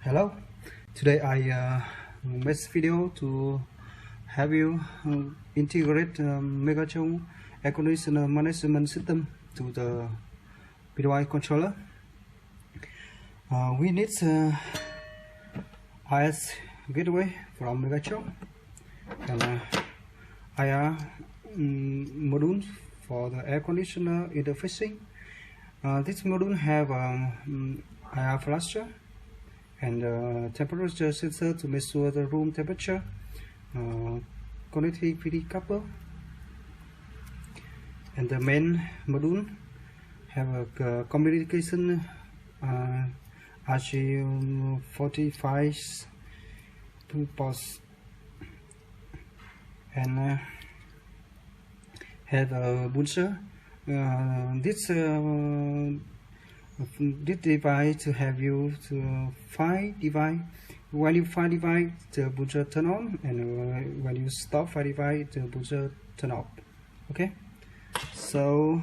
Hello, today I made this video to have you integrate Megachong air conditioner management system to the Bitwise controller. We need IS gateway from Megachong and IR module for the air conditioner interfacing. This module have IR flasher and temperature sensor to measure the room temperature, connectivity couple, and the main module have a communication RJ45 to POS and have a booster. This device to have you to find device. When you find device, the booster turn on, and when you stop find device, the booster turn off. Okay, so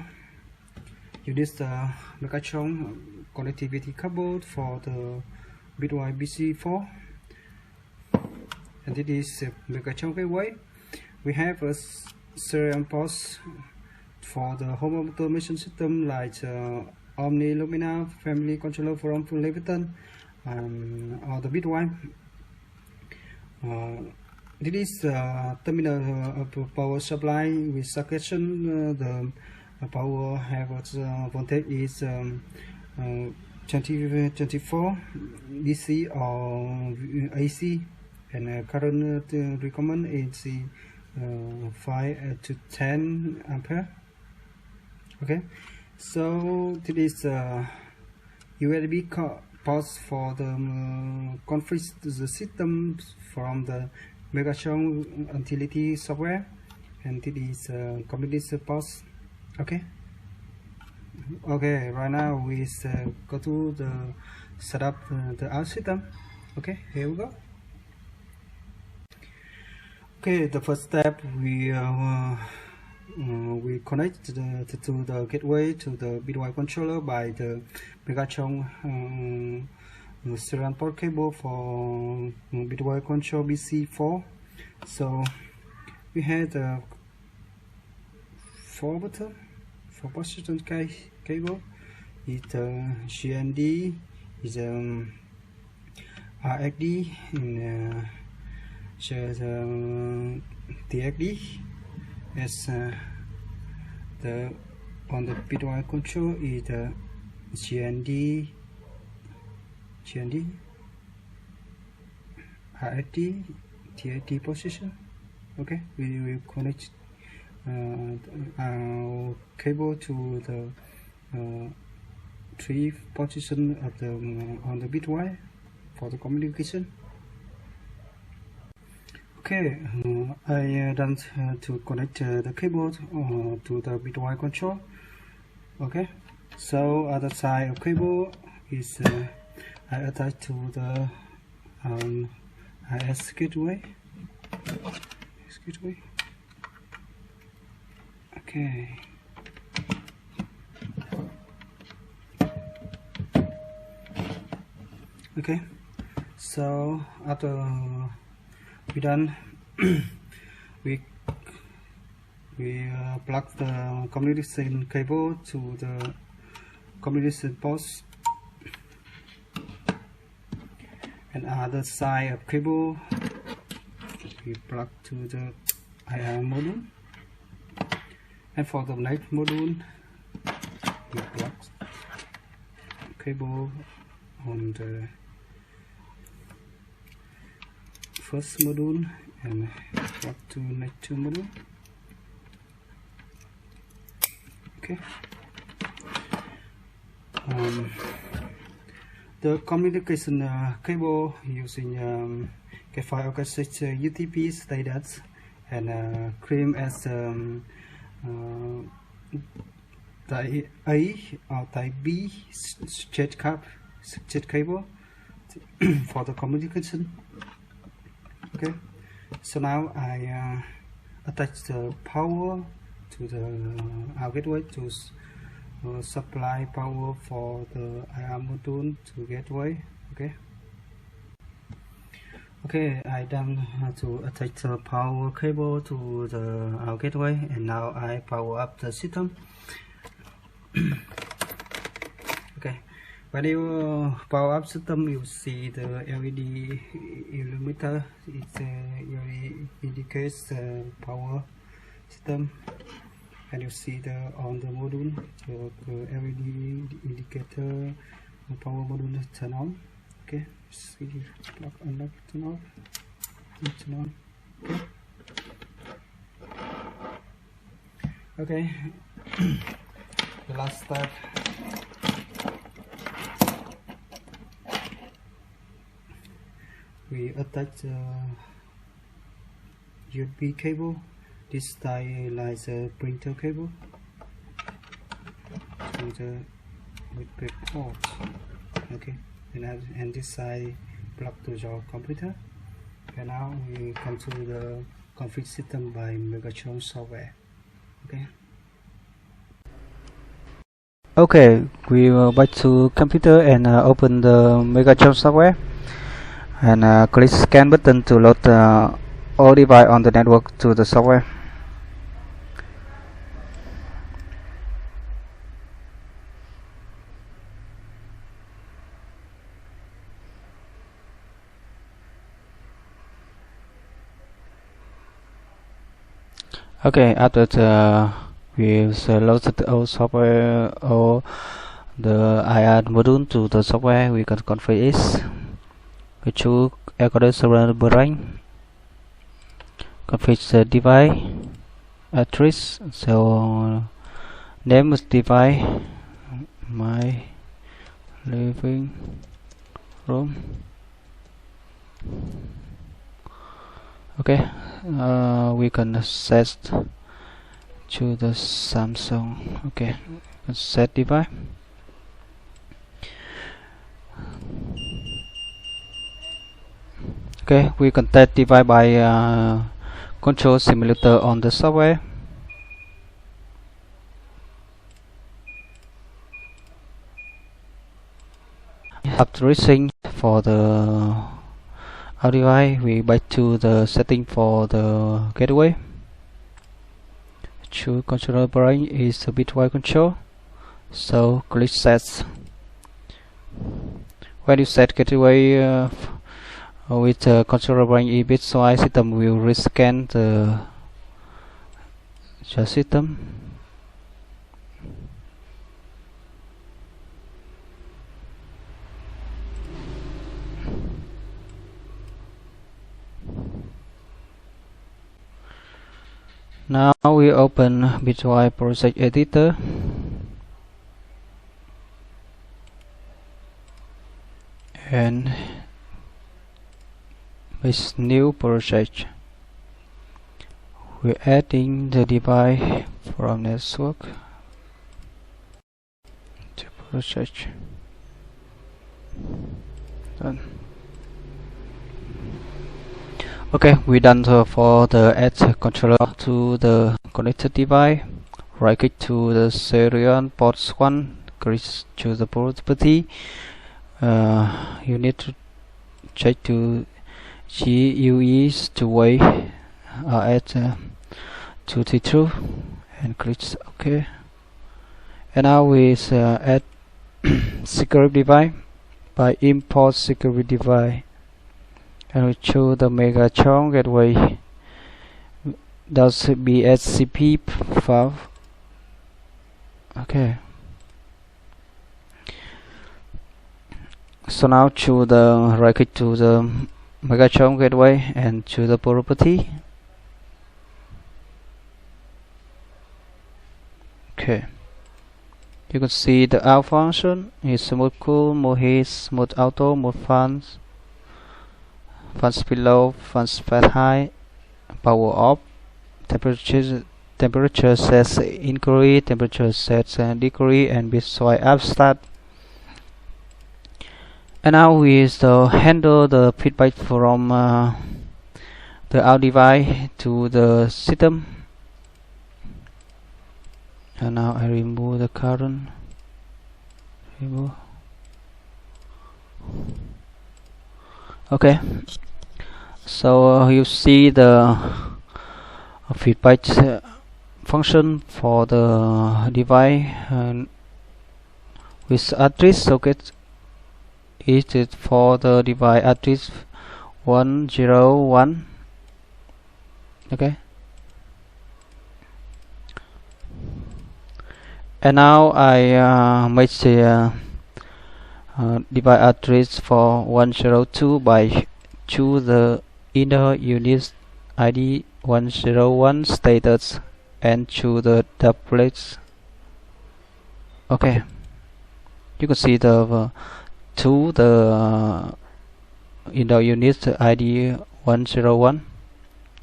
you need the Megachong connectivity cable for the Bitwise BC4, and this is Megachong gateway. We have a serial port for the home automation system like Omni Lumina family controller from Leviton or the Bitwise. This is terminal power supply with circulation. The power have voltage is 24 DC or AC, and current recommend is 5 to 10 ampere. Okay, so this is USB ports for the configure the system from the Megachong utility software, and this is communication ports. Okay, right now we go to the setup the our system. Okay, here we go. Okay, the first step we connect to the gateway to the Bitwise controller by the Megachong serial port cable for Bitwise control BC4. So we had the 4 button for position cable. It's GND, is RXD, and TXD. As the on the Bitwise control is the GND, RXD, TXD position. Okay, we will connect our cable to the 3 position of the on the Bitwise for the communication. Okay, I done to connect the cable to the Bitwise control. Okay, so other side of cable is I attach to the IS gateway. Okay. Okay, so after we done, we plug the communication cable to the communication ports, and other side of cable we plug to the IR module, and for the next module we plug cable on the first module and plug to next 2 module. Okay, the communication cable using K5 orchestrated UTP standards and claim as type A or type B straight cable for the communication. Okay, so now I attach the power to the our gateway to supply power for the IR module to gateway. Okay, Okay, I done to attach the power cable to the our gateway, and now I power up the system. Okay, when you power up system, you see the LED illuminator. It indicates the power system, and you see the on the module the LED indicator power module turn on. Okay, see lock, unlock, turn off, turn on. Okay. The last step, we attach the USB cable. This style like a printer cable to the with port. Okay, and this side plug to your computer. And now we come to the config system by Megatron software. Okay. Okay, we will back to computer and open the Megatron software, and click scan button to load all device on the network to the software. Okay, after we loaded all software or the IR module to the software, we can configure it. We choose according server brain, configure the device address. So name is device my living room. Okay, we can set to the Samsung. Okay, set device. Okay, we can test device by control simulator on the software. After reaching for the our device, we back to the setting for the gateway. Choose controller brain is a Bitwise control, so click set. When you set gateway with the controller brain in Bitwise, system will rescan the system. Now we open Bitwise project editor and with new project. We're adding the device from network to project. Done. Okay, we done for the add controller to the connected device. Right click to the serial port 1, click to the property. You need to check to GUEs to way at 232 and click OK. And now we add security device by import security device, and we choose the Megatron gateway. Does BSCP file. Okay. So now choose the right click to the Megatron gateway and choose the property. Okay. You can see the out function is mode cool, mode heat, mode auto, mode fans below, fans fat high, power off, temperature sets increase, temperature sets decrease, and Bitwise app start. And now we handle the feedback from the out device to the system. And now I remove the current. Okay, So you see the feedback function for the device with address socket. It is for the device address 101. Okay, and now I make the device address for 102 by choose the inner unit ID 101 status and choose the doublets. Okay, you can see the to the inner unit ID 101.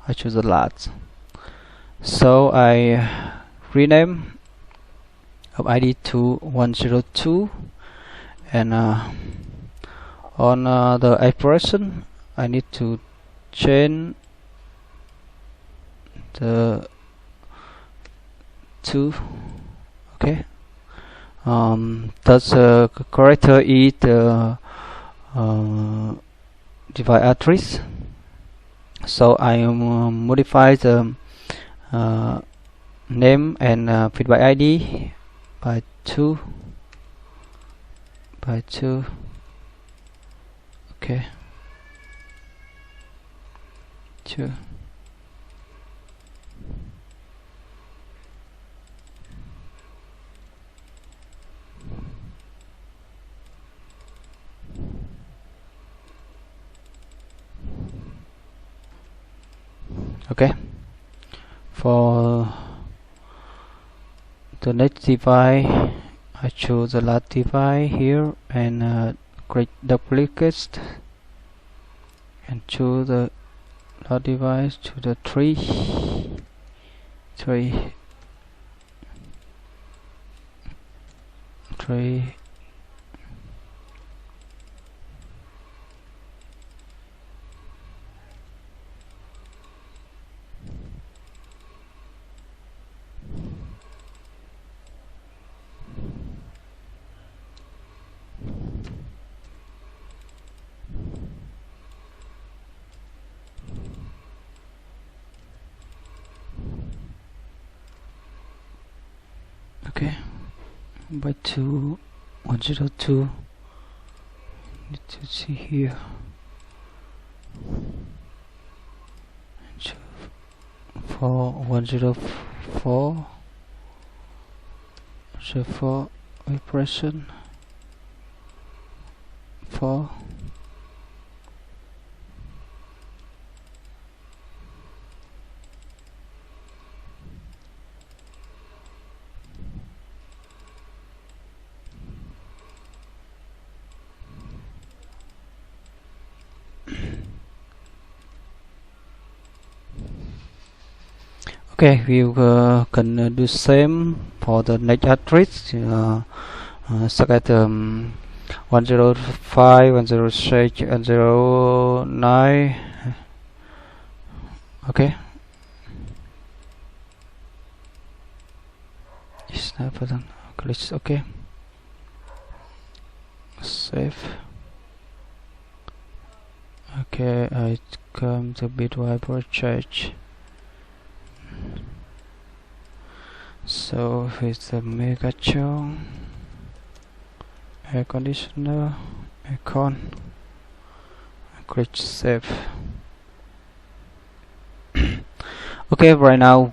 I choose the last, so I rename of ID to 102, and on the expression I need to change the 2. Okay, that's character is the device address, so I modify the name and feedback ID by 2. Okay, 2. Okay, for the next device I choose the last device here and create duplicate and choose the last device to the 3. Okay, by 2 102. Need to see here. For 104 impression 4. Okay, we can do same for the next address. Select 105, 106, 109. Okay. Snap button. Click OK. Save. Okay, I come to Bitwise project. So it's the megatron, air conditioner, aircon. Click save. Okay, right now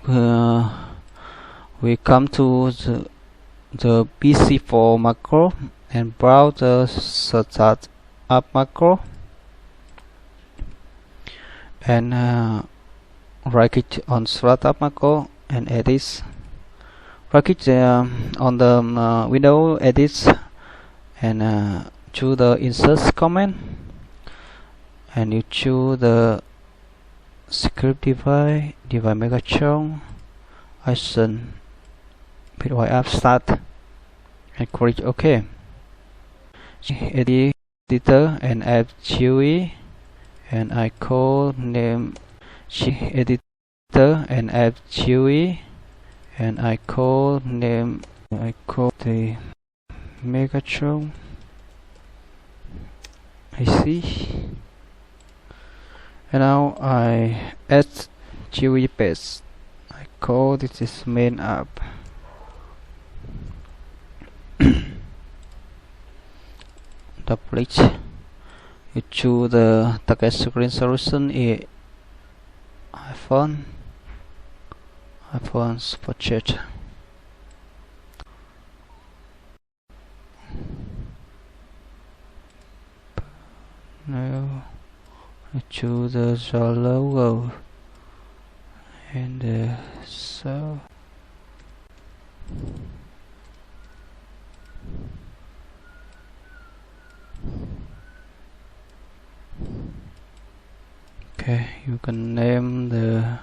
we come to the PC4 macro and browse the start up macro and right click on startup macro and edit. Right click on the window edit and choose the insert command, and you choose the script device megatron action Bitwise app start and click OK. Editor and app GUI, and I call name editor and app GUI, and I call the Megatron. I see, And now I add GUI base. I call this is main app. Double click. You choose the target screen solution is iPhone's for chat. Now I choose the logo and so okay, you can name the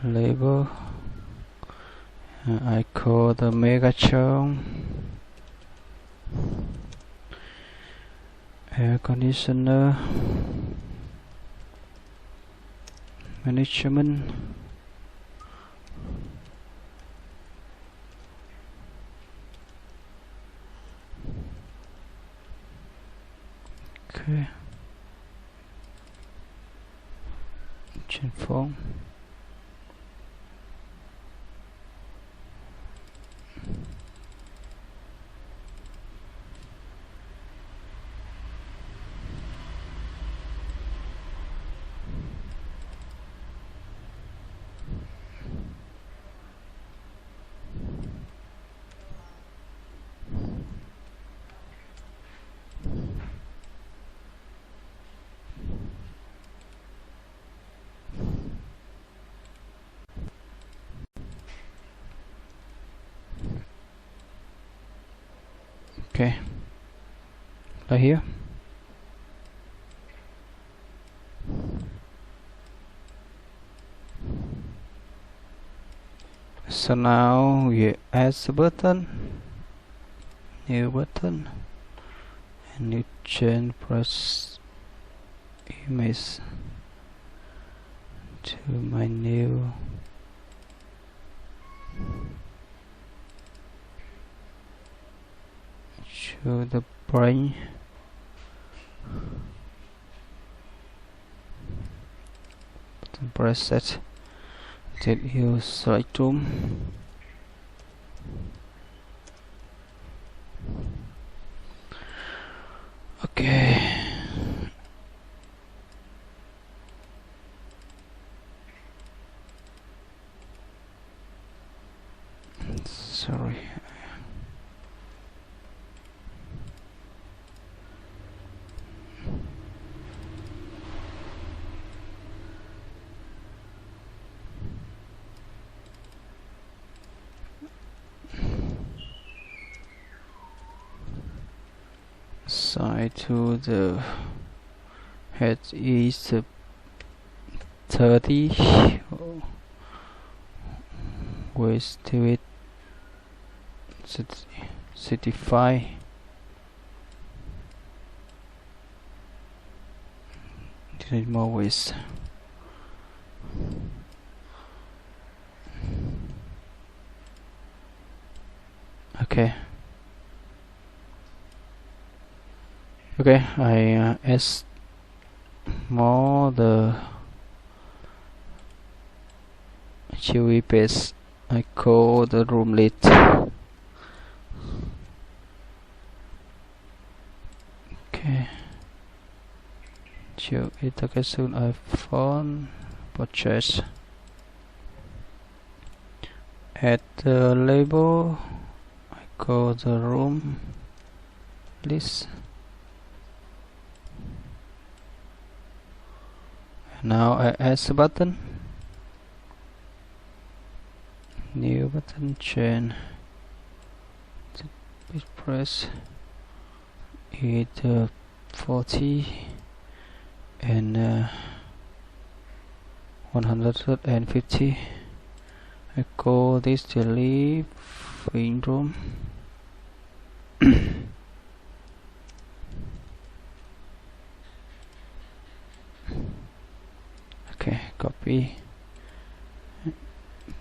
label. I call the Megatron air conditioner management. Okay, change form. Okay, right here. So now we add the button, new button, and you change press image to my new show the brain. Button press set. Did use Lightroom. Okay. Sorry. Side to the head is 30, with to it 65. Need more width. Okay. Okay, I add more the GUI base. I call the room lead. Okay. GUI target soon iPhone purchase. Add the label. I call the room list. Now I add the button, new button, chain, press it 40 and 150. I call this the living room. Okay, copy,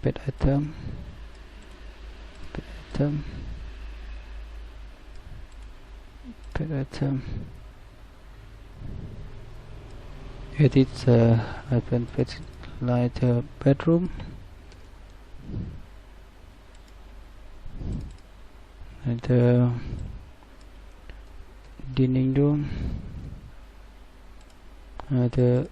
bit item, bit item, bit item, edit the light bedroom and the dining room and the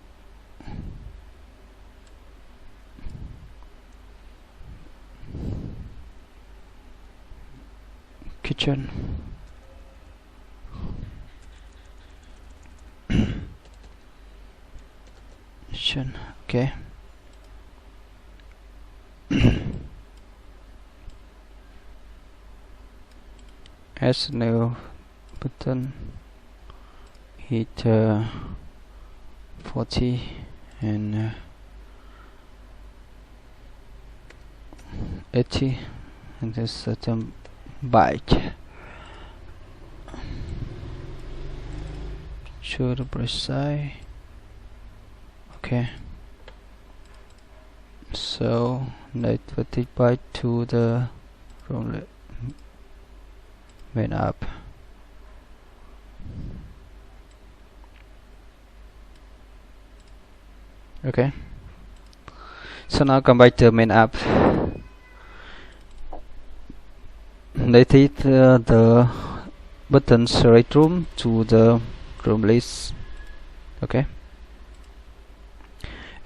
kitchen. Okay. As new button, hit 40 and 80, and this certain byte. Show the precise. Okay. So let the byte to the from main app. Okay. So now come back to the main app. Let it the button select room to the room list. Okay.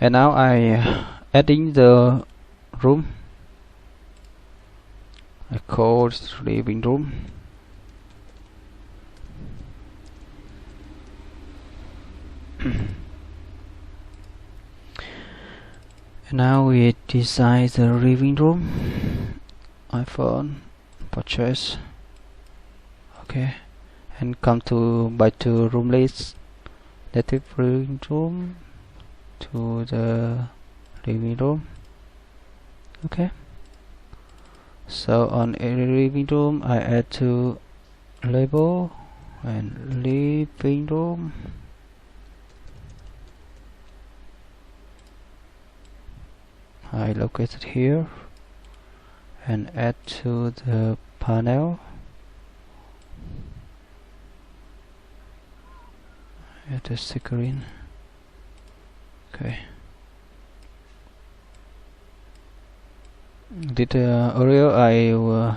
And now I adding the room. I call it living room. And now we design the living room. iPhone purchase. Okay, and come to back to room list. Native living room to the living room. Okay. So on a living room, I add to label and living room. I locate it here and add to the panel. Add the screen. Okay. Earlier I will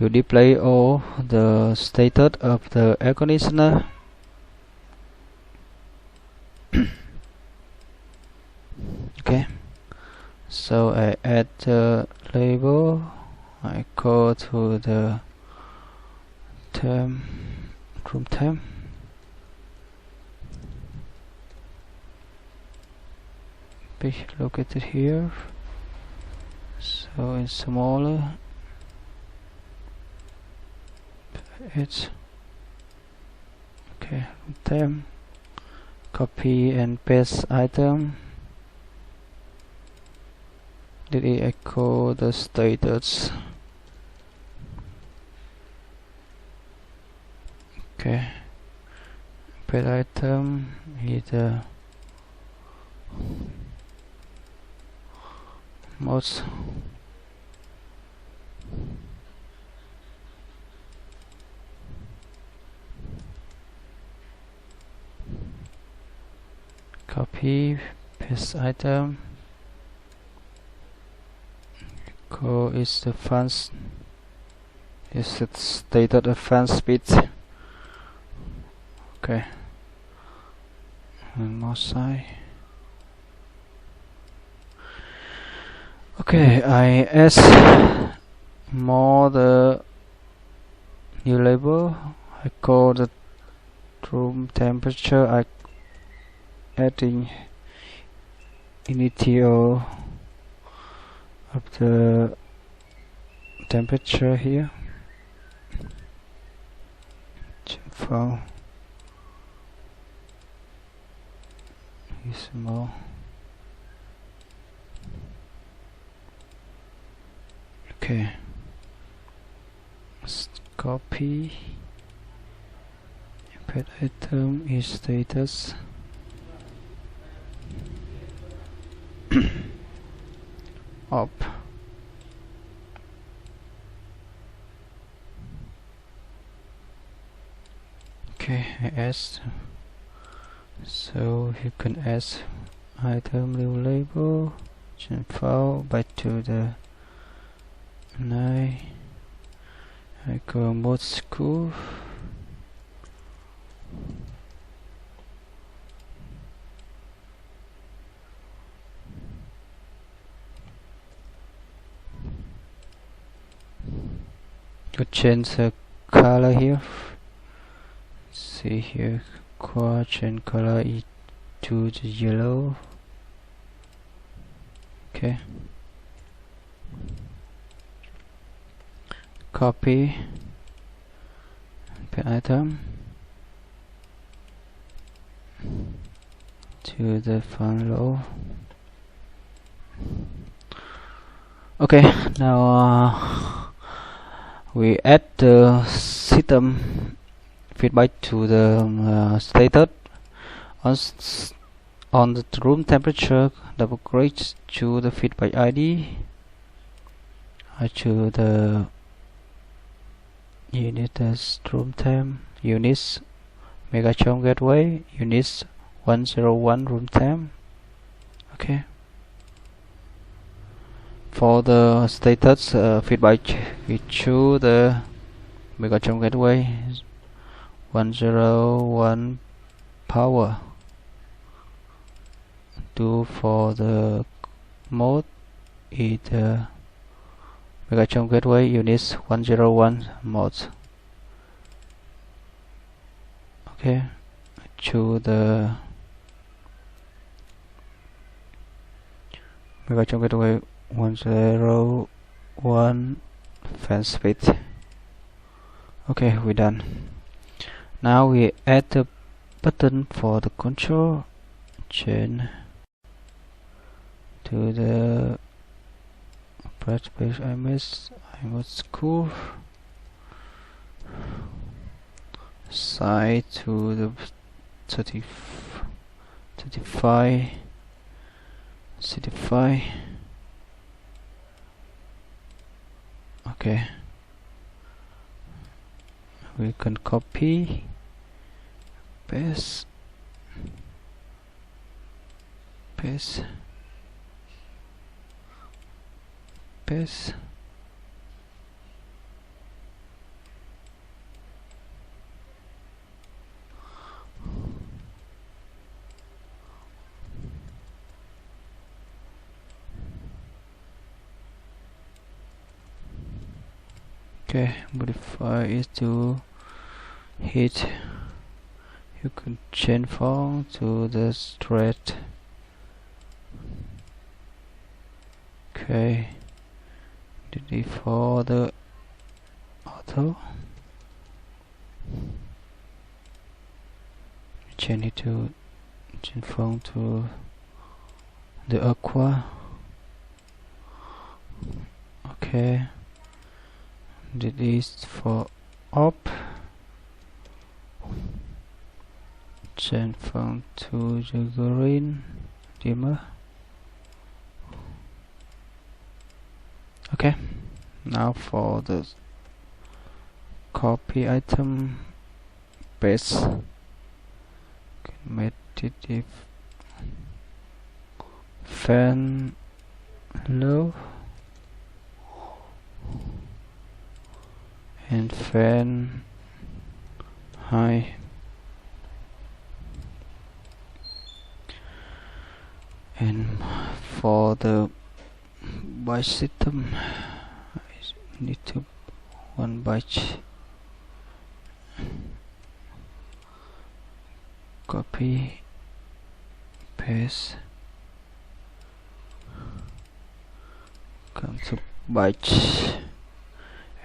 display all the status of the air conditioner. Okay. So I add the label. I go to the room temp. Be located here. So it's smaller. It's okay. Room temp. Copy and paste item. Did it echo the status? Okay. Paste item. Hit the mouse. Copy, paste item. Echo is the fan. Is it stated the fan speed? Okay. And mouse side. Okay, I add more the new label. I call the room temperature. I adding initial of the temperature here. File is more. Okay. Copy. Pet item is status. Up. Okay, I add So you can add item new label, change file back to the 9. I go mode school. To change the color here. See here, change color to the yellow. Okay. Copy. Put item to the font row. Okay, now we add the system feedback to the status on the room temperature. Double click to the feedback ID. I choose the unit as room temp, units mega chunk gateway, units 101 room temp. Okay. For the status feedback, we choose the mega chunk gateway 101 power. Do for the mode is the mega chunk gateway units 101 modes. Okay, choose the mega chunk gateway 101 fan speed. Okay, we're done. Now we add the button for the control. Change to the press page image school. Size to the 35. Okay, we can copy, paste. Okay, modify it to hit. You can change font to the straight. Okay, delete for the auto. Change it to change font to the aqua. Okay. Delete for up. Change font to the green dimmer. Okay, now for the copy item, paste. Make it if fan low and fan high. And for the byte system, I need to 1 byte. Copy, paste, come to byte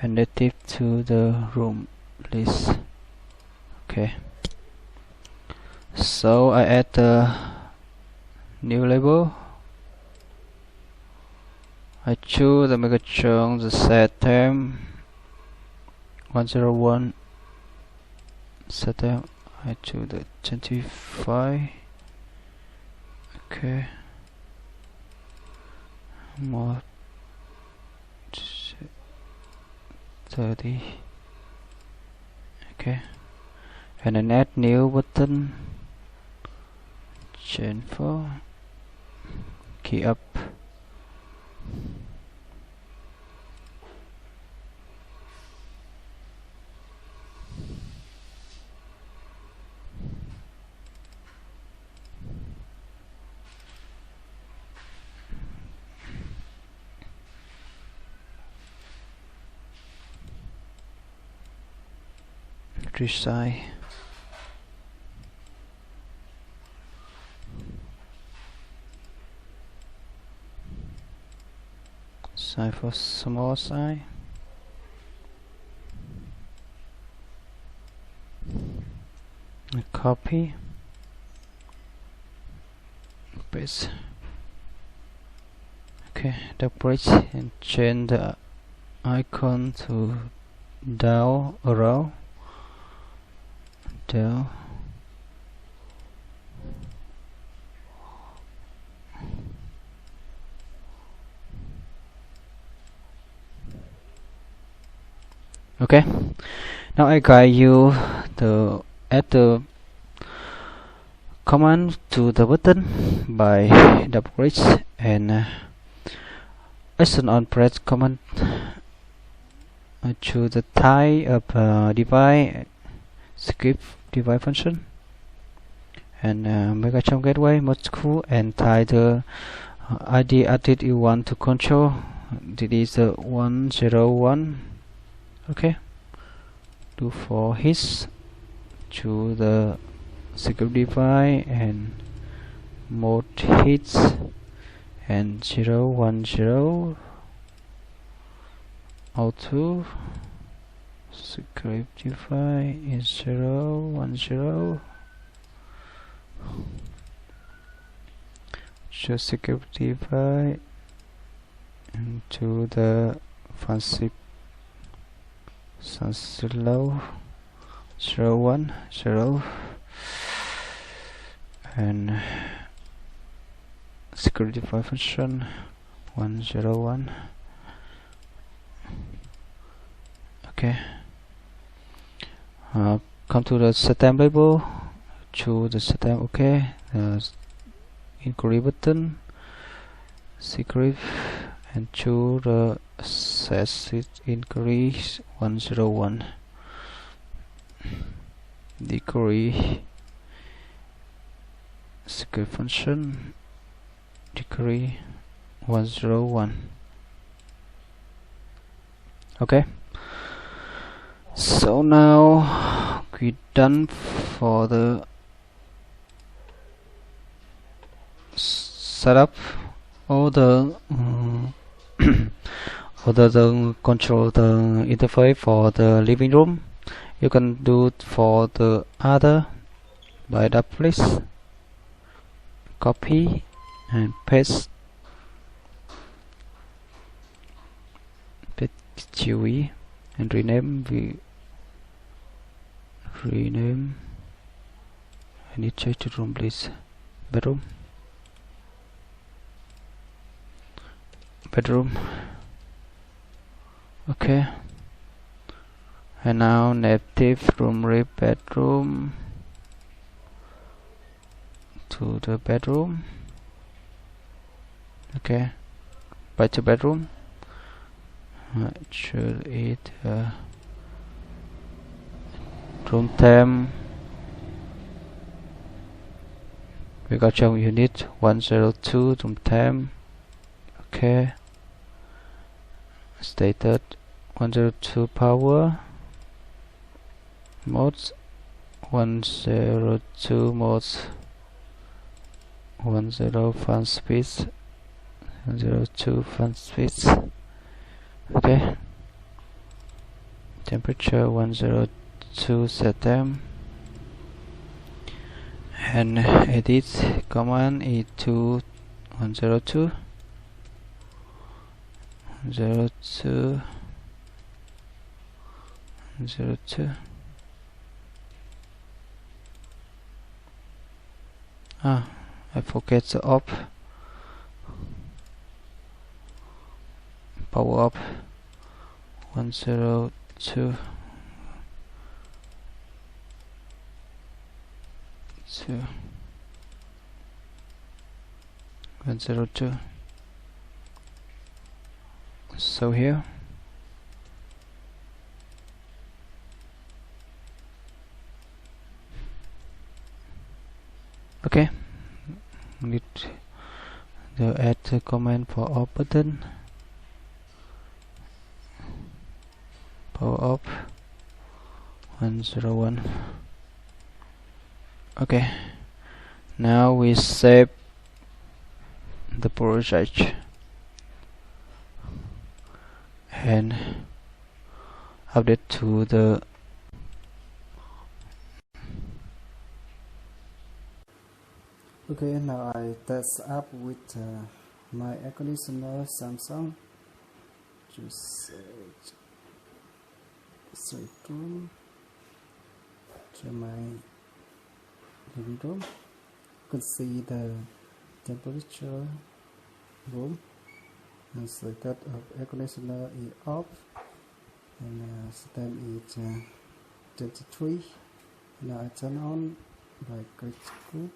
and native to the room list. Okay, so I add the new label. I choose the mega chunk, the set term 101 set term. I choose the 25. Okay, more 30. Okay, and then add new button chain 4, key up, resize, size for small size, copy, paste. Okay, double click and change the icon to down arrow, down. Okay, now I guide you to add the command to the button by double click and action on press command. Choose the type of device, script device function, and make a jump gateway must cool and type the ID added you want to control. This is 101. Okay, do for hits, choose the script device and mode hits and 010 auto script device is 010. Show script device into the fancy low 010 and security function 101. Okay, come to the system label, choose the system. Okay, inquiry button, secret, and choose the set increase 101. Decrease secret function, decrease 101. Okay, so now we done for the setup all the the control the interface for the living room. You can do it for the other by that place, copy and paste GUI and rename. We rename. I need to change the room, please. Bedroom. Okay, and now native room rate bedroom to the bedroom. Okay, back to bedroom. Should it room temp we got some unit 102 room temp. Okay, stated 102 power, modes 102 modes, 10 fan speed, 102 fan speed. Okay, temperature 102 set them, and edit command e2 102 02 02. I forget the up, power up 102 2. 102. So here, okay, need to add the command for off button, power off 101. Okay, now we save the project and update to the Okay, now I test up with my air conditioner Samsung. Just straight through to my living room. You can see the temperature room and circuit of air conditioner is off, and time is 23. Now I turn on by click screw.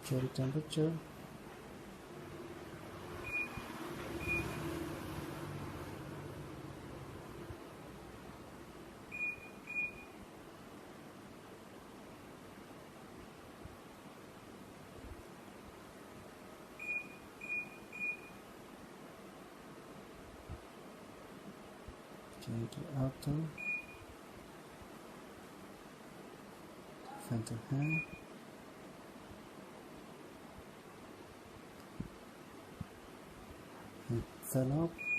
Change temperature. Change to auto. Fan to hand. And turn off.